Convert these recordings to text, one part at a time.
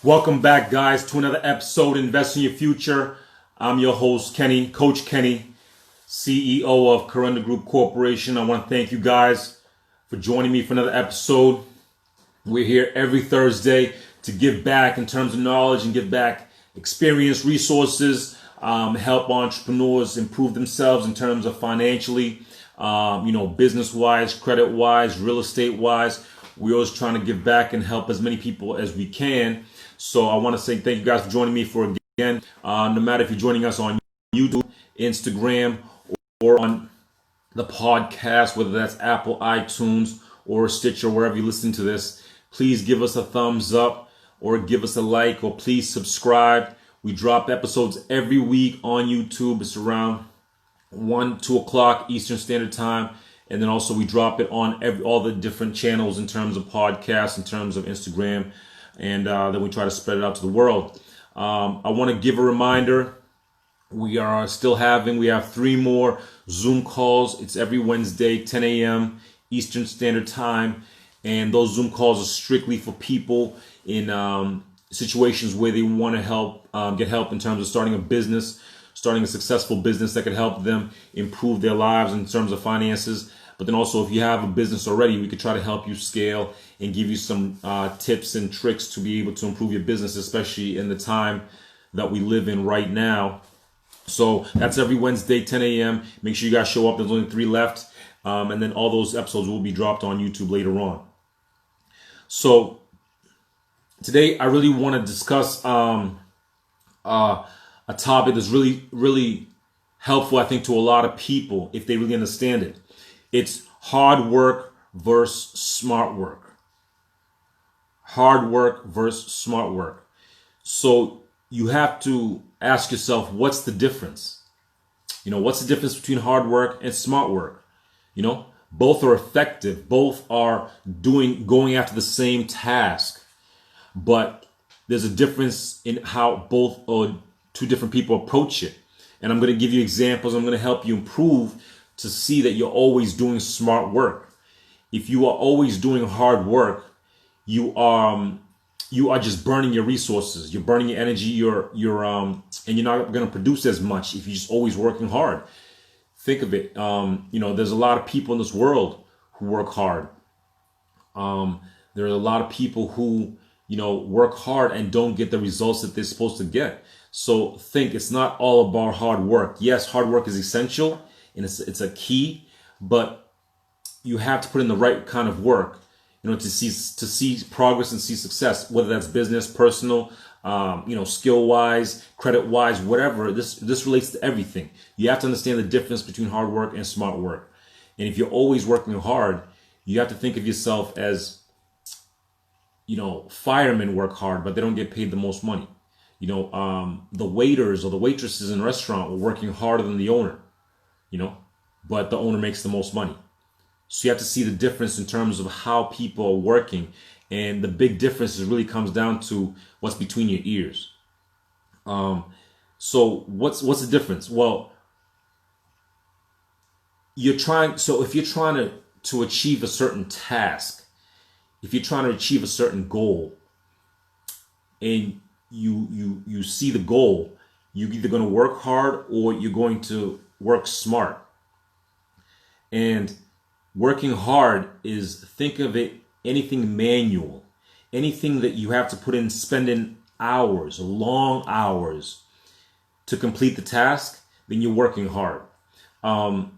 Welcome back, guys, to another episode, Invest in Your Future. I'm your host, Kenny, Coach Kenny, CEO of Corunda Group Corporation. I want to thank you guys for joining me for another episode. We're here every Thursday to give back in terms of knowledge and give back experience, resources, help entrepreneurs improve themselves in terms of financially, business-wise, credit-wise, real estate-wise. We're always trying to give back and help as many people as we can. So I want to say thank you guys for joining me for again. No matter if you're joining us on YouTube, Instagram, or on the podcast, whether that's Apple, iTunes, or Stitcher, wherever you listen to this, please give us a thumbs up or give us a like, or please subscribe. We drop episodes every week on YouTube. It's around 2 o'clock Eastern Standard Time. And then also we drop it on all the different channels in terms of podcasts, in terms of Instagram, and then we try to spread it out to the world. I want to give a reminder. We have 3 more Zoom calls. It's every Wednesday, 10 a.m. Eastern Standard Time. And those Zoom calls are strictly for people in situations where they want to get help in terms of starting a business, starting a successful business that could help them improve their lives in terms of finances. But then also, if you have a business already, we could try to help you scale and give you some tips and tricks to be able to improve your business, especially in the time that we live in right now. So that's every Wednesday, 10 a.m. Make sure you guys show up. There's only 3 left. And then all those episodes will be dropped on YouTube later on. So today, I really want to discuss a topic that's really, really helpful, I think, to a lot of people if they really understand it. It's hard work versus smart work. Hard work versus smart work. So you have to ask yourself, what's the difference? What's the difference between hard work and smart work? Both are effective. Both are going after the same task. But there's a difference in how both or 2 different people approach it. And I'm going to give you examples. I'm going to help you improve to see that you're always doing smart work. If you are always doing hard work, you are just burning your resources. You're burning your energy. And you're not going to produce as much if you're just always working hard. Think of it. There's a lot of people in this world who work hard. There are a lot of people who work hard and don't get the results that they're supposed to get. So think, it's not all about hard work. Yes, hard work is essential and it's a key, but you have to put in the right kind of work, to see progress and see success, whether that's business, personal, skill wise, credit wise, whatever. This relates to everything. You have to understand the difference between hard work and smart work. And if you're always working hard, you have to think of yourself as, firemen work hard, but they don't get paid the most money. The waiters or the waitresses in a restaurant are working harder than the owner, but the owner makes the most money. So you have to see the difference in terms of how people are working. And the big difference really comes down to what's between your ears. So what's the difference? Well, if you're trying to achieve a certain task, if you're trying to achieve a certain goal, and you see the goal, you're either going to work hard or you're going to work smart. And working hard is, think of it, anything manual, anything that you have to put in, spending hours, long hours to complete the task, then you're working hard. And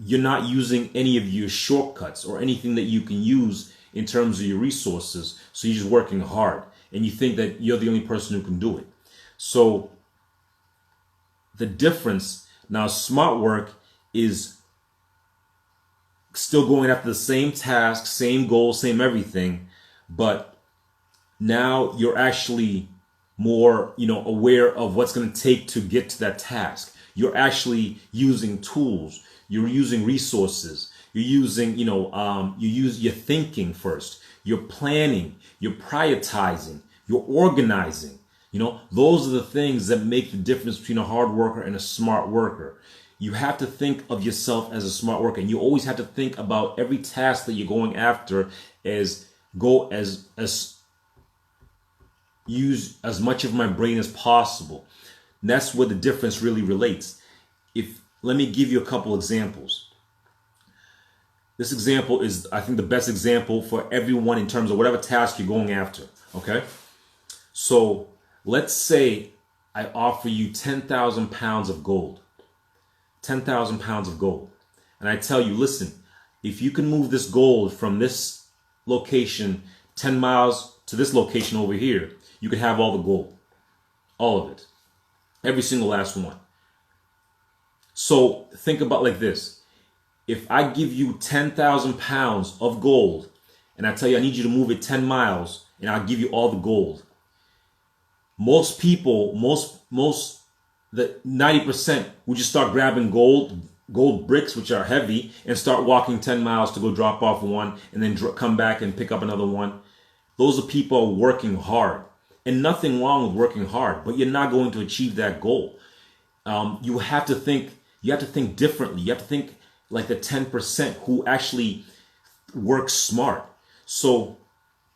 you're not using any of your shortcuts or anything that you can use in terms of your resources. So you're just working hard and you think that you're the only person who can do it. So the difference now, smart work is still going after the same task, same goal, same everything, but now you're actually more, aware of what's going to take to get to that task. You're actually using tools. You're using resources. You're thinking first. You're planning. You're prioritizing. You're organizing. Those are the things that make the difference between a hard worker and a smart worker. You have to think of yourself as a smart worker, and you always have to think about every task that you're going after as go as use as much of my brain as possible. And that's where the difference really relates. Let me give you a couple examples. This example is, I think, the best example for everyone in terms of whatever task you're going after. Okay? So let's say I offer you 10,000 pounds of gold. 10,000 pounds of gold. And I tell you, listen, if you can move this gold from this location 10 miles to this location over here, you can have all the gold. All of it. Every single last one. So think about like this. If I give you 10,000 pounds of gold and I tell you I need you to move it 10 miles and I'll give you all the gold. Most people, the 90% would just start grabbing gold bricks, which are heavy, and start walking 10 miles to go drop off one and then come back and pick up another one. Those are people working hard. And nothing wrong with working hard, but you're not going to achieve that goal. You have to think differently. You have to think like the 10% who actually work smart. So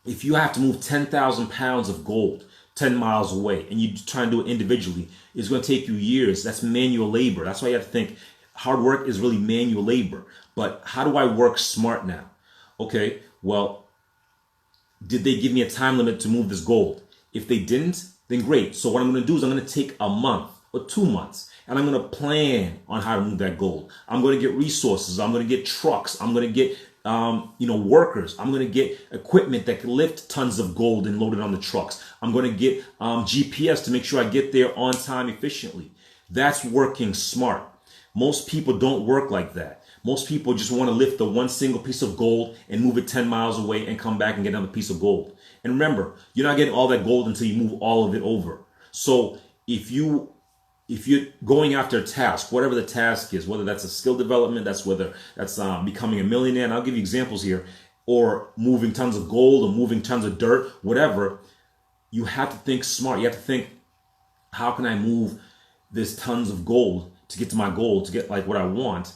if you have to move 10,000 pounds of gold 10 miles away and you try and do it individually, it's going to take you years. That's manual labor. That's why you have to think hard work is really manual labor. But how do I work smart now? Okay, well, did they give me a time limit to move this gold? If they didn't, then great. So what I'm going to do is I'm going to take a month or 2 months and I'm going to plan on how to move that gold. I'm going to get resources. I'm going to get trucks. I'm going to get workers. I'm going to get equipment that can lift tons of gold and load it on the trucks. I'm going to get GPS to make sure I get there on time efficiently. That's working smart. Most people don't work like that. Most people just want to lift the one single piece of gold and move it 10 miles away and come back and get another piece of gold. And remember, you're not getting all that gold until you move all of it over. So if you're going after a task, whatever the task is, whether that's a skill development, that's becoming a millionaire, and I'll give you examples here, or moving tons of gold or moving tons of dirt, whatever, you have to think smart. You have to think, how can I move this tons of gold to get to my goal, to get like what I want,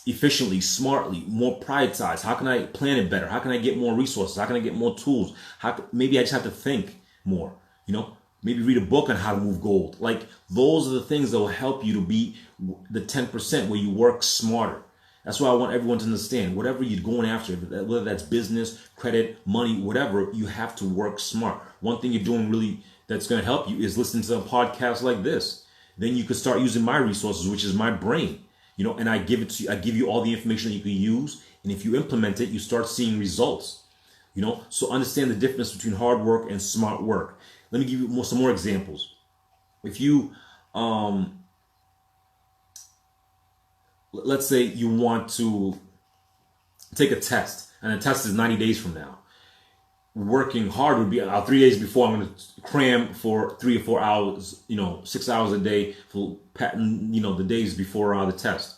efficiently, smartly, more prioritized? How can I plan it better? How can I get more resources? How can I get more tools? Maybe I just have to think more, maybe read a book on how to move gold. Like, those are the things that will help you to be the 10% where you work smarter. That's why I want everyone to understand, whatever you're going after, whether that's business, credit, money, whatever, you have to work smart. One thing you're doing really that's going to help you is listening to a podcast like this. Then you can start using my resources, which is my brain. And I give it to you. I give you all the information that you can use. And if you implement it, you start seeing results. So understand the difference between hard work and smart work. Let me give you some more examples. If you, let's say you want to take a test, and the test is 90 days from now. Working hard would be 3 days before. I'm going to cram for 3 or 4 hours, 6 hours a day for the days before the test.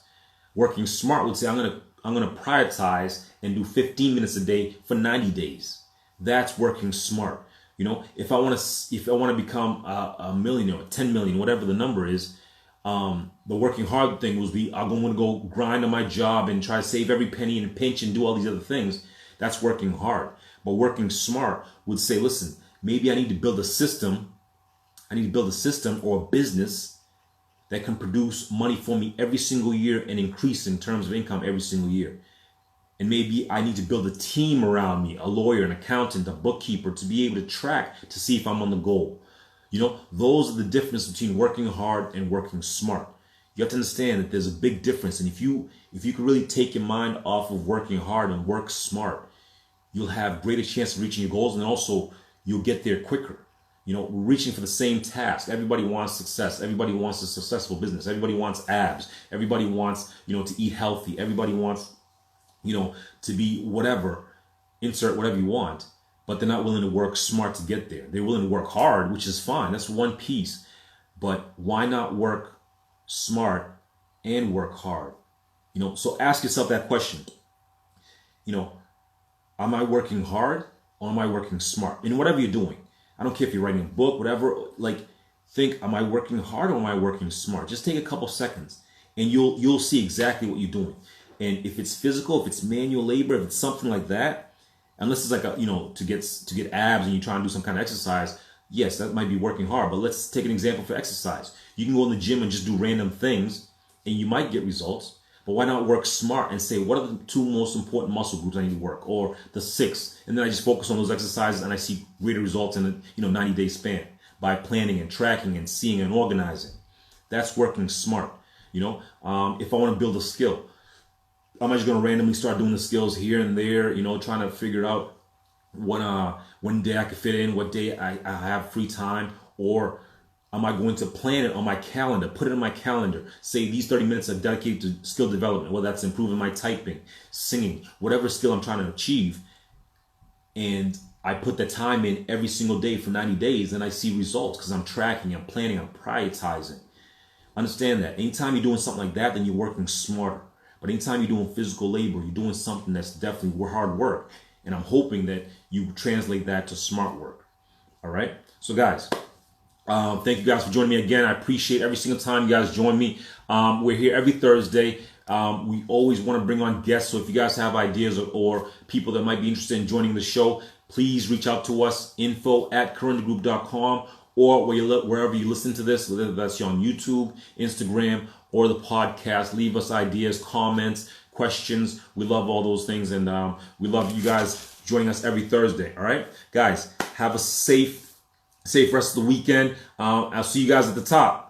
Working smart would say I'm going to prioritize and do 15 minutes a day for 90 days. That's working smart. If I want to become a millionaire, 10 million, whatever the number is, the working hard thing would be I'm going to go grind on my job and try to save every penny and pinch and do all these other things. That's working hard. But working smart would say, listen, maybe I need to build a system. I need to build a system or a business that can produce money for me every single year and increase in terms of income every single year. And maybe I need to build a team around me, a lawyer, an accountant, a bookkeeper, to be able to track to see if I'm on the goal. Those are the difference between working hard and working smart. You have to understand that there's a big difference. And if you can really take your mind off of working hard and work smart, you'll have greater chance of reaching your goals, and also you'll get there quicker. We're reaching for the same task. Everybody wants success. Everybody wants a successful business. Everybody wants abs. Everybody wants, to eat healthy. Everybody wants, to be whatever, insert whatever you want, but they're not willing to work smart to get there. They're willing to work hard, which is fine. That's one piece. But why not work smart and work hard? So ask yourself that question. Am I working hard or am I working smart? In whatever you're doing. I don't care if you're writing a book, whatever, think, am I working hard or am I working smart? Just take a couple seconds and you'll see exactly what you're doing. And if it's physical, if it's manual labor, if it's something like that, unless it's like to get abs and you try and do some kind of exercise. Yes, that might be working hard, but let's take an example for exercise. You can go in the gym and just do random things and you might get results. But why not work smart and say, what are the 2 most important muscle groups I need to work, or the 6? And then I just focus on those exercises and I see greater results in a 90-day span by planning and tracking and seeing and organizing. That's working smart. If I want to build a skill, I'm just going to randomly start doing the skills here and there, trying to figure out when day I can fit in, what day I have free time, or am I going to plan it on my calendar, put it in my calendar, say these 30 minutes are dedicated to skill development, whether that's improving my typing, singing, whatever skill I'm trying to achieve. And I put the time in every single day for 90 days and I see results because I'm tracking, I'm planning, I'm prioritizing. Understand that. Anytime you're doing something like that, then you're working smarter. But anytime you're doing physical labor, you're doing something that's definitely hard work. And I'm hoping that you translate that to smart work. All right. So guys, thank you guys for joining me again. I appreciate every single time you guys join me. We're here every Thursday. We always want to bring on guests. So if you guys have ideas or people that might be interested in joining the show, please reach out to us, info@corundagroup.com, or wherever you listen to this, whether that's on YouTube, Instagram, or the podcast. Leave us ideas, comments, questions. We love all those things. And we love you guys joining us every Thursday. All right, guys, have a safe rest of the weekend. I'll see you guys at the top.